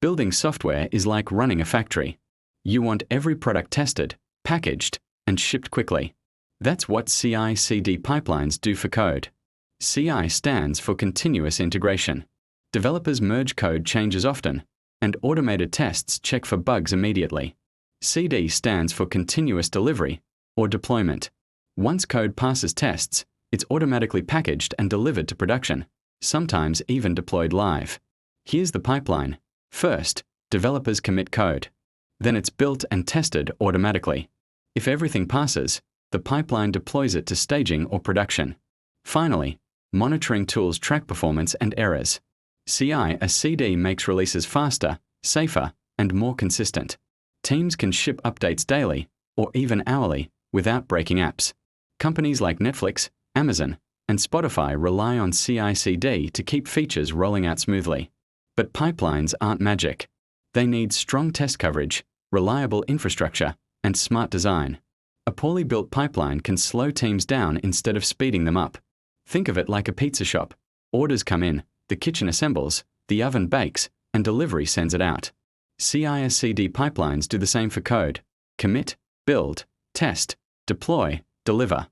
Building software is like running a factory. You want every product tested, packaged, and shipped quickly. That's what CI/CD pipelines do for code. CI stands for continuous integration. Developers merge code changes often, and automated tests check for bugs immediately. CD stands for continuous delivery or deployment. Once code passes tests, it's automatically packaged and delivered to production, sometimes even deployed live. Here's the pipeline. First, developers commit code. Then it's built and tested automatically. If everything passes, the pipeline deploys it to staging or production. Finally, monitoring tools track performance and errors. CI/CD makes releases faster, safer, and more consistent. Teams can ship updates daily, or even hourly, without breaking apps. Companies like Netflix, Amazon, and Spotify rely on CI/CD to keep features rolling out smoothly. But pipelines aren't magic. They need strong test coverage, reliable infrastructure, and smart design. A poorly built pipeline can slow teams down instead of speeding them up. Think of it like a pizza shop. Orders come in, the kitchen assembles, the oven bakes, and delivery sends it out. CI/CD pipelines do the same for code. Commit, build, test, deploy, deliver.